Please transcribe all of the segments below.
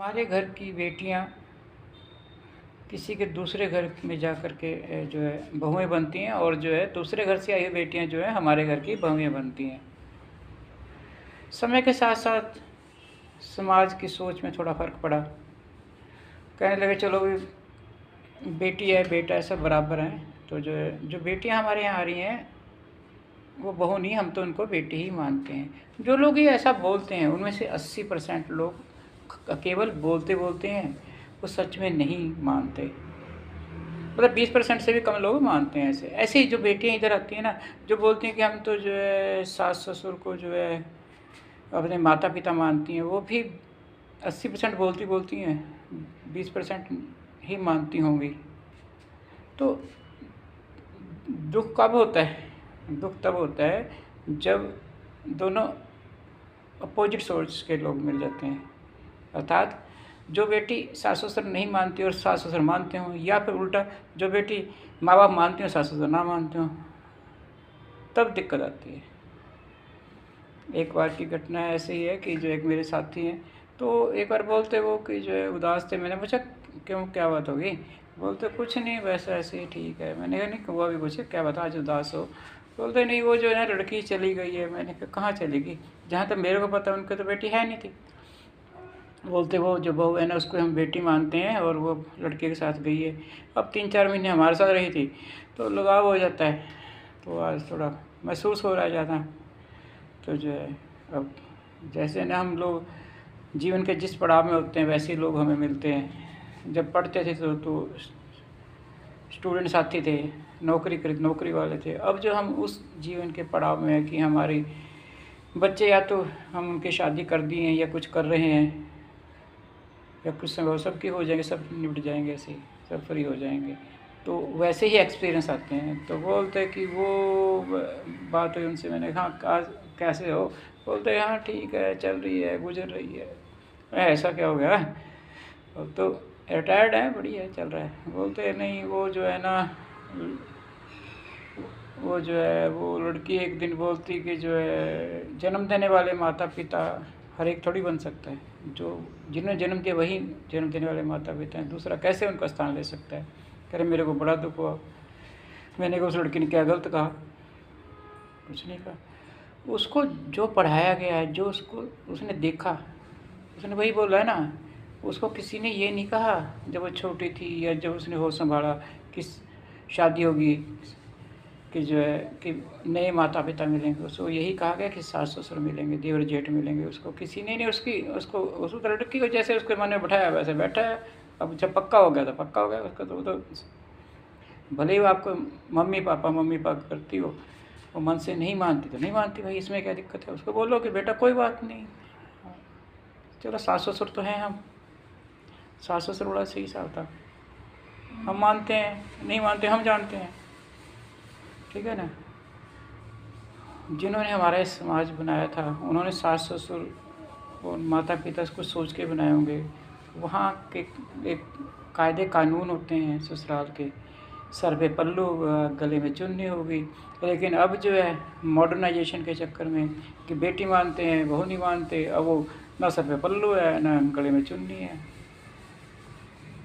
हमारे घर की बेटियां किसी के दूसरे घर में जा कर के जो है बहुएं बनती हैं, और जो है दूसरे घर से आई हुई बेटियां जो है हमारे घर की बहुएं बनती हैं। समय के साथ साथ समाज की सोच में थोड़ा फ़र्क पड़ा। कहने लगे चलो भी बेटी है बेटा है सब बराबर हैं, तो जो है जो बेटियां हमारे यहाँ आ रही हैं वो बहू नहीं, हम तो उनको बेटी ही मानते हैं। जो लोग ये ऐसा बोलते हैं उनमें से 80% लोग केवल बोलते बोलते हैं, वो सच में नहीं मानते। मतलब 20% से भी कम लोग मानते हैं। ऐसे ऐसे ही जो बेटियां इधर आती हैं ना, जो बोलती हैं कि हम तो जो है सास ससुर को जो है अपने माता पिता मानती हैं, वो भी 80% बोलती बोलती हैं, 20% ही मानती होंगी। तो दुख कब होता है? दुख तब होता है जब दोनों अपोजिट सोच के लोग मिल जाते हैं। अर्थात जो बेटी सास ससुर नहीं मानती और सास ससुर मानते हों, या फिर उल्टा जो बेटी माँ बाप मानती हो सास ससुर ना मानते हों, तब दिक्कत आती है। एक बार की घटना ऐसे ही है कि जो एक मेरे साथी हैं, तो एक बार बोलते वो कि जो है उदास थे। मैंने पूछा क्यों, क्या बात होगी? बोलते कुछ नहीं, वैसे ऐसे ही ठीक है। मैंने कहा नहीं, हुआ भी कुछ है, क्या बता आज उदास हो? बोलते नहीं, वो जो है ना लड़की चली गई है। मैंने कहा कहाँ चली गई? जहाँ तक मेरे को पता उनकी तो बेटी है नहीं थी। बोलते वो जो बहू है ना उसको हम बेटी मानते हैं और वो लड़के के साथ गई है। अब 3-4 महीने हमारे साथ रही थी, तो लगाव हो जाता है। तो आज थोड़ा महसूस हो रहा है ज़्यादा। तो जो है अब जैसे ना हम लोग जीवन के जिस पड़ाव में होते हैं वैसे ही लोग हमें मिलते हैं। जब पढ़ते थे तो स्टूडेंट साथी थे, नौकरी वाले थे। अब जो हम उस जीवन के पड़ाव में हैं कि हमारे बच्चे या तो हम उनकी शादी कर दिए हैं या कुछ कर रहे हैं, या कुछ समय सबकी हो जाएंगे, सब निपट जाएंगे, ऐसे ही सब फ्री हो जाएंगे। तो वैसे ही एक्सपीरियंस आते हैं। तो बोलते हैं कि वो बात हुई उनसे। मैंने कहा हाँ कैसे हो? बोलते हाँ ठीक है, चल रही है, गुजर रही है। ऐसा क्या हो गया? तो रिटायर्ड है, बढ़िया चल रहा है। बोलते नहीं, वो जो है ना, वो जो है वो लड़की एक दिन बोलती कि जो है जन्म देने वाले माता पिता हर एक थोड़ी बन सकता है। जो जिन्होंने जन्म दिया वही जन्म देने वाले माता पिता हैं, दूसरा कैसे उनका स्थान ले सकता है? कह रहे मेरे को बड़ा दुख हुआ। मैंने कहा उस लड़की ने क्या गलत कहा? कुछ नहीं कहा। उसको जो पढ़ाया गया है, जो उसको उसने देखा, उसने वही बोला है ना। उसको किसी ने ये नहीं कहा जब वो छोटी थी या जब उसने होश संभाला कि शादी होगी, कि जो है कि नए माता पिता मिलेंगे। उसको यही कहा गया कि सास ससुर मिलेंगे, देवर जेठ मिलेंगे। उसको किसी ने नहीं उसको उस लड़की को जैसे उसके मन में बैठाया वैसे बैठा है। अब जब पक्का हो गया तो पक्का हो गया उसका। तो भले ही वो आपको मम्मी पापा करती हो, वो मन से नहीं मानती तो नहीं मानती भाई, इसमें क्या दिक्कत है? उसको बोलो कि बेटा कोई बात नहीं, चलो सास ससुर तो हैं हम, सास ससुर बड़ा सही साल था, हम मानते हैं नहीं मानते हम जानते हैं, ठीक है ना। जिन्होंने हमारा समाज बनाया था उन्होंने सास ससुर और माता पिता को सोच के बनाए होंगे। वहाँ के एक कायदे कानून होते हैं ससुराल के, सर पे पल्लू होगा, गले में चुन्नी होगी। लेकिन अब जो है मॉडर्नाइजेशन के चक्कर में कि बेटी मानते हैं बहू नहीं मानते, अब वो ना सर पे पल्लू है ना गले में चुन्नी है।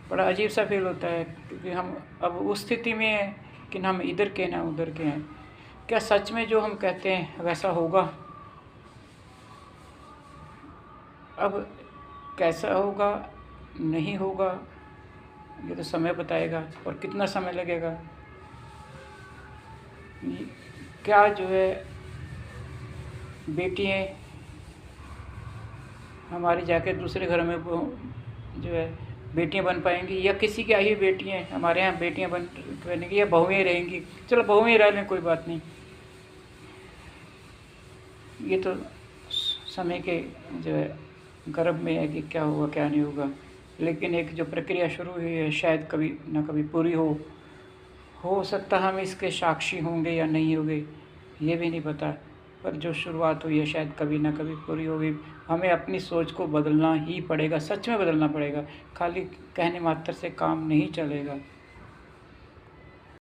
बड़ा अजीब सा फील होता है क्योंकि हम अब उस स्थिति में हैं कि ना हम इधर के ना उधर के हैं। क्या सच में जो हम कहते हैं वैसा होगा? अब कैसा होगा नहीं होगा ये तो समय बताएगा, और कितना समय लगेगा। क्या जो है बेटियां हमारी जाके दूसरे घर में जो है बेटियां बन पाएंगी, या किसी की आई हुई बेटियां हमारे यहाँ बेटियां बनेंगी, या बहुएं रहेंगी? चलो बहुएं रह लें, कोई बात नहीं, ये तो समय के जो है गर्भ में है कि क्या होगा क्या नहीं होगा। लेकिन एक जो प्रक्रिया शुरू हुई है शायद कभी ना कभी पूरी हो सकता हम इसके साक्षी होंगे या नहीं होंगे ये भी नहीं पता, पर जो शुरुआत हुई है शायद कभी ना कभी पूरी होगी। हमें अपनी सोच को बदलना ही पड़ेगा, सच में बदलना पड़ेगा, खाली कहने मात्र से काम नहीं चलेगा।